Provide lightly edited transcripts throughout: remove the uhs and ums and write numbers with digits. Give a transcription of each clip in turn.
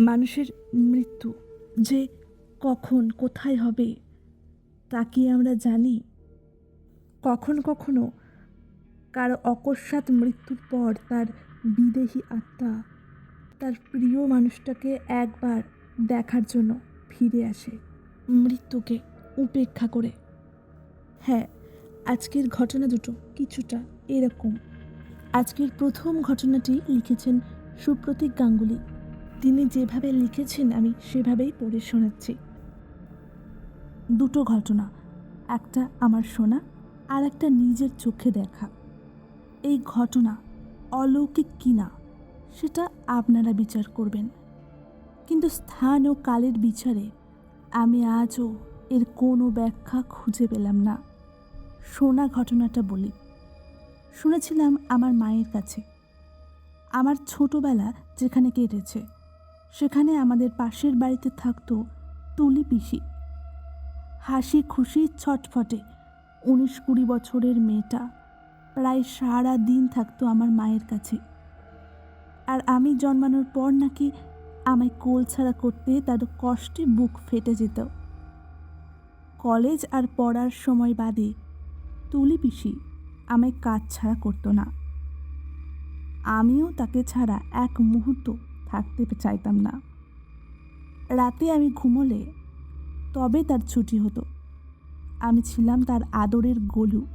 মানুষের মৃত্যু যে কখন কোথায় হবে তা কি আমরা জানি? কখনো কখনো কারো অকস্মাৎ মৃত্যুর পর তার বিদেহী আত্মা তার প্রিয় মানুষটাকে একবার দেখার জন্য ফিরে আসে, মৃত্যুকে উপেক্ষা করে। হ্যাঁ, আজকের ঘটনা দুটো কিছুটা এরকম। আজকের প্রথম ঘটনাটি লিখেছেন সুপ্রতীক গাঙ্গুলি। তিনি যেভাবে লিখেছেন আমি সেভাবেই পড়ে শোনাচ্ছি। দুটো ঘটনা, একটা আমার শোনা আর একটা নিজের চোখে দেখা। এই ঘটনা অলৌকিক কিনা সেটা আপনারা বিচার করবেন, কিন্তু স্থান ও কালের বিচারে আমি আজও এর কোনো ব্যাখ্যা খুঁজে পেলাম না। শোনা ঘটনাটা বলি। শুনেছিলাম আমার মায়ের কাছে। আমার ছোটবেলা যেখানে কেটেছে সেখানে আমাদের পাশের বাড়িতে থাকতো তুলি পিসি। হাসি খুশি ছটফটে 19-20 বছরের মেয়েটা প্রায় সারা দিন থাকতো আমার মায়ের কাছে। আর আমি জন্মানোর পর নাকি আমায় কোল ছাড়া করতে তার কষ্টে বুক ফেটে যেত। কলেজ আর পড়ার সময় বাদে তুলি পিসি আমায় কাজ ছাড়া করতো না। আমিও তাকে ছাড়া এক মুহূর্ত থাকতে চাইতাম না। রাতে আমি ঘুমোলে তবে তার ছুটি হতো। আমি ছিলাম তার আদরের গোলু,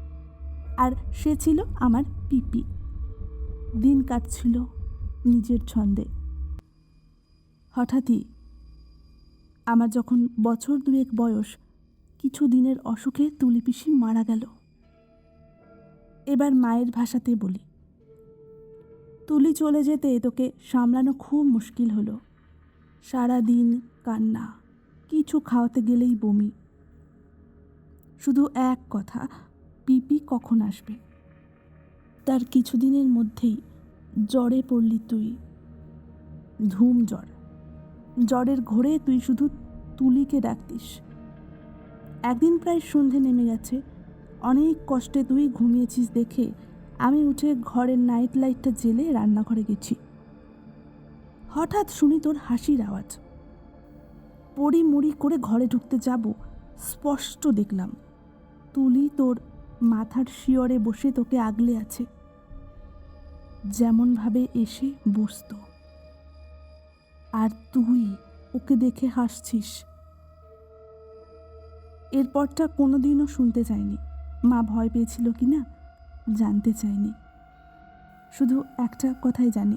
আর সে ছিল আমার পিপি। দিন কাটছিল নিজের ছন্দে। হঠাৎই আমার যখন বছর 2 বয়স, কিছু দিনের অসুখে তুলি পিসি মারা গেল। এবার মায়ের ভাষাতে বলি, তুলি চলে যেতে তোকে সামলানো খুব মুশকিল হলো। সারা দিন কান্না, কিছু খাওয়াতে গেলেই বমি। শুধু এক কথা, পিপি কখন আসবে। তার কিছুদিনের মধ্যেই জ্বরে পড়লি তুই, ধুম জ্বর। জ্বরের ঘোরে তুই শুধু তুলিকে ডাকতিস। একদিন প্রায় সন্ধে নেমে গেছে, অনেক কষ্টে তুই ঘুমিয়েছিস দেখে আমি উঠে ঘরের নাইট লাইটটা জ্বেলে রান্নাঘরে গেছি। হঠাৎ শুনি তোর হাসির আওয়াজ। পড়ি মুড়ি করে ঘরে ঢুকতে যাব, স্পষ্ট দেখলাম তুলি তোর মাথার শিয়রে বসে তোকে আগলে আছে, যেমনভাবে এসে বসত। আর তুই ওকে দেখে হাসছিস। এরপরটা কোনোদিনও শুনতে চাইনি। মা ভয় পেয়েছিল কি না জানতে চাইনি। শুধু একটা কথাই জানি,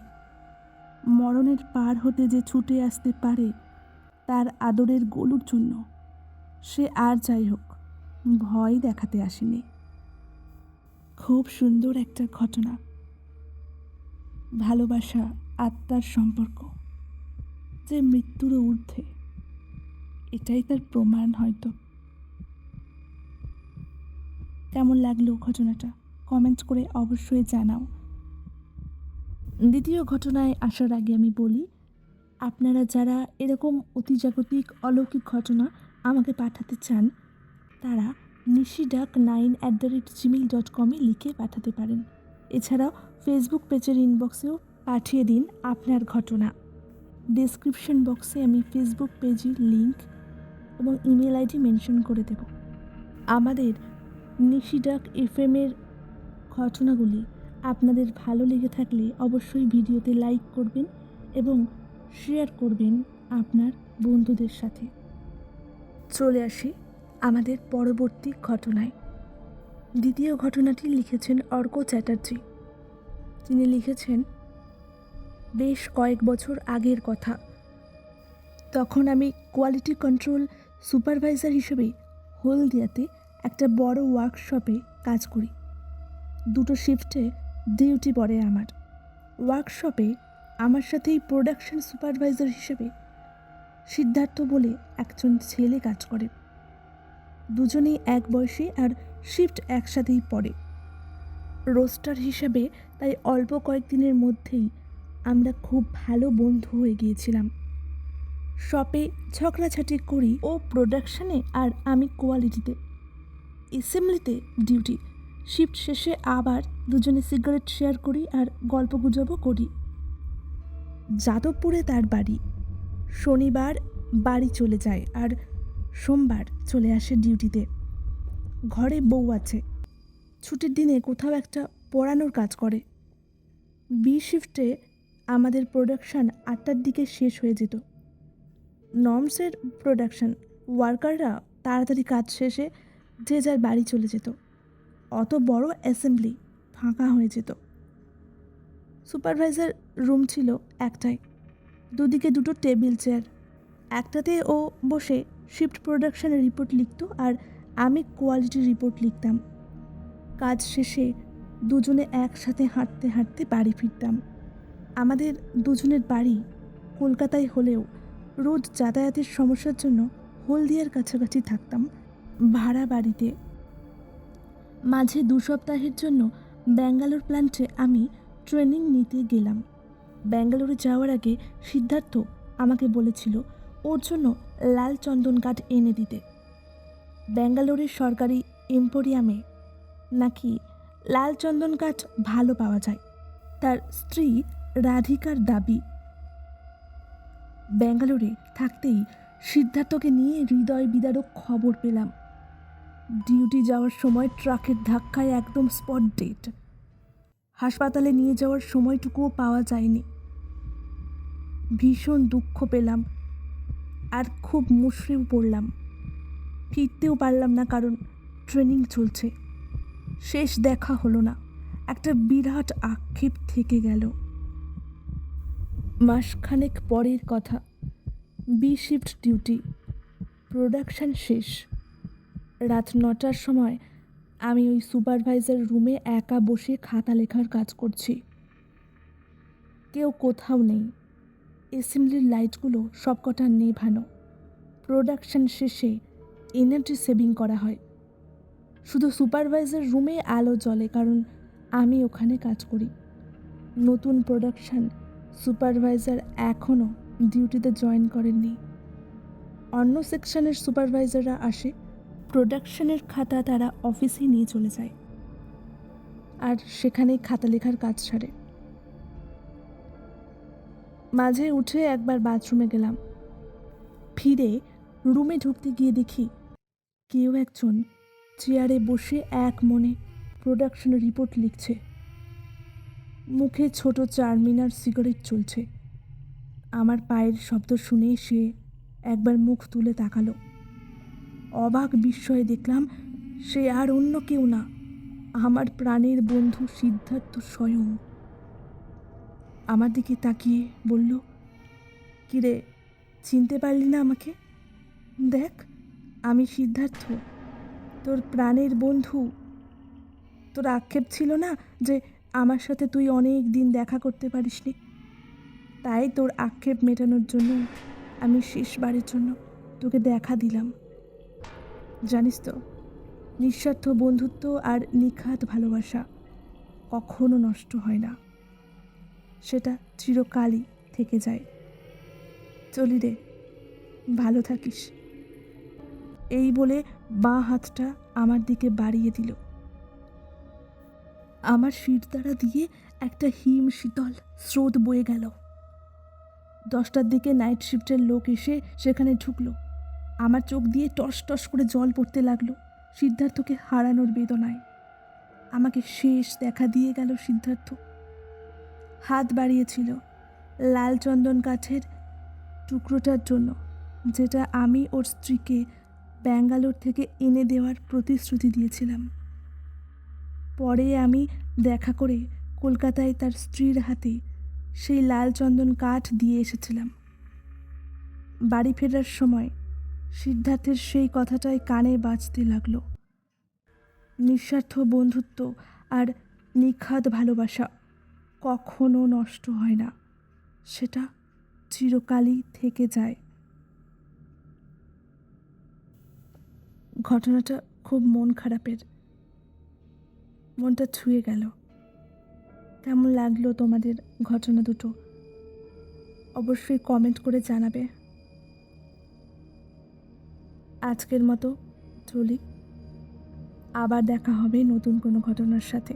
মরণের পার হতে যে ছুটে আসতে পারে তার আদরের গোলুর জন্য, সে আর যাই হোক ভয় দেখাতে আসেনি। খুব সুন্দর একটা ঘটনা। ভালোবাসা আত্মার সম্পর্ক যে মৃত্যুরও ঊর্ধ্বে, এটাই তার প্রমাণ। হয়তো কেমন লাগলো ঘটনাটা কমেন্ট করে অবশ্যই জানাও। দ্বিতীয় ঘটনায় আসার আগে আমি বলি, আপনারা যারা এরকম অতিজাগতিক অলৌকিক ঘটনা আমাকে পাঠাতে চান তারা nishidak9@gmail.com লিখে পাঠাতে পারেন। এছাড়াও ফেসবুক পেজের ইনবক্সেও পাঠিয়ে দিন আপনার ঘটনা। ডেসক্রিপশন বক্সে আমি ফেসবুক পেজের লিংক এবং ইমেল আইডি মেনশন করে দেব। আমাদের নিশিডাক এফএমের ঘটনাগুলি আপনাদের ভালো লেগে থাকলে অবশ্যই ভিডিওতে লাইক করবেন এবং শেয়ার করবেন আপনার বন্ধুদের সাথে। চলে আসি আমাদের পরবর্তী ঘটনায়। দ্বিতীয় ঘটনাটি লিখেছেন অর্ক চ্যাটার্জি। তিনি লিখেছেন, বেশ কয়েক বছর আগের কথা। তখন আমি কোয়ালিটি কন্ট্রোল সুপারভাইজার হিসেবে হলদিয়াতে একটা বড় ওয়ার্কশপে কাজ করি। 2টো শিফটে ডিউটি পড়ে আমার। ওয়ার্কশপে আমার সাথেই প্রোডাকশন সুপারভাইজার হিসেবে সিদ্ধার্থ বলে একজন ছেলে কাজ করে। দুজনেই এক বয়সী আর শিফট একসাথেই পড়ে। রোস্টার হিসেবে তাই অল্প কয়েকদিনের মধ্যেই আমরা খুব ভালো বন্ধু হয়ে গিয়েছিলাম। শপে ঝগড়াঝাটি করি, ও প্রোডাকশানে আর আমি কোয়ালিটিতে। অ্যাসেম্বলিতে ডিউটি। শিফট শেষে আবার দুজনে সিগারেট শেয়ার করি আর গল্পগুজবও করি। যাদবপুরে তার বাড়ি। শনিবার বাড়ি চলে যায় আর সোমবার চলে আসে ডিউটিতে। ঘরে বউ আছে, ছুটির দিনে কোথাও একটা পড়ানোর কাজ করে। বি শিফটে আমাদের প্রোডাকশান 8টার দিকে শেষ হয়ে যেত। নর্মসের প্রোডাকশান ওয়ার্কাররা তাড়াতাড়ি কাজ শেষে যে যার বাড়ি চলে যেত। অত বড় অ্যাসেম্বলি ফাঁকা হয়ে যেত। সুপারভাইজার রুম ছিল একটাই, দুদিকে দুটো টেবিল চেয়ার। একটাতে ও বসে শিফট প্রোডাকশানের রিপোর্ট লিখত আর আমি কোয়ালিটি রিপোর্ট লিখতাম। কাজ শেষে দুজনে একসাথে হাঁটতে হাঁটতে বাড়ি ফিরতাম। আমাদের দুজনের বাড়ি কলকাতায় হলেও রোজ যাতায়াতের সমস্যার জন্য হলদিয়ার কাছাকাছি থাকতাম ভাড়া বাড়িতে। মাঝে 2 সপ্তাহের জন্য ব্যাঙ্গালোর প্ল্যান্টে আমি ট্রেনিং নিতে গেলাম। ব্যাঙ্গালোরে যাওয়ার আগে সিদ্ধার্থ আমাকে বলেছিল ওর জন্য লাল চন্দন কাঠ এনে দিতে। ব্যাঙ্গালোরের সরকারি এম্পোরিয়ামে নাকি লাল চন্দন কাঠ ভালো পাওয়া যায়, তার স্ত্রী রাধিকার দাবি। ব্যাঙ্গালোরে থাকতেই সিদ্ধার্থকে নিয়ে হৃদয় বিদারক খবর পেলাম। ডিউটি যাওয়ার সময় ট্রাকের ধাক্কায় একদম স্পট ডেড। হাসপাতালে নিয়ে যাওয়ার সময়টুকুও পাওয়া যায়নি। ভীষণ দুঃখ পেলাম আর খুব মুষড়েও পড়লাম। ফিরতেও পারলাম না, কারণ ট্রেনিং চলছে। শেষ দেখা হলো না, একটা বিরাট আক্ষেপ থেকে গেল। মাসখানেক পরের কথা, বি শিফট ডিউটি, প্রোডাকশান শেষ। রাত 9টার সময় আমি ওই সুপারভাইজার রুমে একা বসে খাতা লেখার কাজ করছি। কেউ কোথাও নেই। অ্যাসেম্বলির লাইটগুলো সবকটা নেভানো। প্রোডাকশান শেষে এনার্জি সেভিং করা হয়। শুধু সুপারভাইজার রুমে আলো জ্বলে, কারণ আমি ওখানে কাজ করি। নতুন প্রোডাকশান সুপারভাইজার এখনও ডিউটিতে জয়েন করেননি। অন্য সেকশনের সুপারভাইজাররা আসে, প্রোডাকশানের খাতা তারা অফিসে নিয়ে চলে যায় আর সেখানেই খাতা লেখার কাজ ছাড়ে। মাঝে উঠে একবার বাথরুমে গেলাম। ফিরে রুমে ঢুকতে গিয়ে দেখি কেউ একজন চেয়ারে বসে এক মনে প্রোডাকশন রিপোর্ট লিখছে। মুখে ছোট চারমিনার সিগারেট চলছে। আমার পায়ের শব্দ শুনে সে একবার মুখ তুলে তাকালো। অবাক বিস্ময়ে দেখলাম সে আর অন্য কেউ না, আমার প্রাণের বন্ধু সিদ্ধার্থ স্বয়ং। আমার দিকে তাকিয়ে বলল, কিরে, চিনতে পারলি না আমাকে? দেখ, আমি সিদ্ধার্থ, তোর প্রাণের বন্ধু। তোর আক্ষেপ ছিল না যে আমার সাথে তুই অনেক দিন দেখা করতে পারিসনি, তাই তোর আক্ষেপ মেটানোর জন্য আমি শেষবারের জন্য তোকে দেখা দিলাম। জানিস তো, নিঃস্বার্থ বন্ধুত্ব আর নিখাত ভালোবাসা কখনো নষ্ট হয় না, সেটা চিরকালই থেকে যায়। চলি রে, ভালো থাকিস। এই বলে বাঁ হাতটা আমার দিকে বাড়িয়ে দিল। আমার শিরদাঁড়া দিয়ে একটা হিম শীতল স্রোত বয়ে গেল। 10টার দিকে নাইট শিফটের লোক এসে সেখানে ঢুকলো। আমার চোখ দিয়ে টস টস করে জল পড়তে লাগলো সিদ্ধার্থকে হারানোর বেদনায়। আমাকে শেষ দেখা দিয়ে গেল সিদ্ধার্থ। হাত বাড়িয়েছিল লাল চন্দন কাঠের টুকরোটার জন্য, যেটা আমি ওর স্ত্রীকে ব্যাঙ্গালোর থেকে এনে দেওয়ার প্রতিশ্রুতি দিয়েছিলাম। পরে আমি দেখা করে কলকাতায় তার স্ত্রীর হাতে সেই লাল চন্দন কাঠ দিয়ে এসেছিলাম। বাড়ি ফেরার সময় সিদ্ধার্থের সেই কথাটাই কানে বাজতে লাগলো। নিঃস্বার্থ বন্ধুত্ব আর নিখাদ ভালোবাসা কখনো নষ্ট হয় না, সেটা চিরকালই থেকে যায়। ঘটনাটা খুব মন খারাপের, মনটা ছুঁয়ে গেল। কেমন লাগলো তোমাদের ঘটনা দুটো অবশ্যই কমেন্ট করে জানাবে। আজকের মতো চলি, আবার দেখা হবে নতুন কোনো ঘটনার সাথে।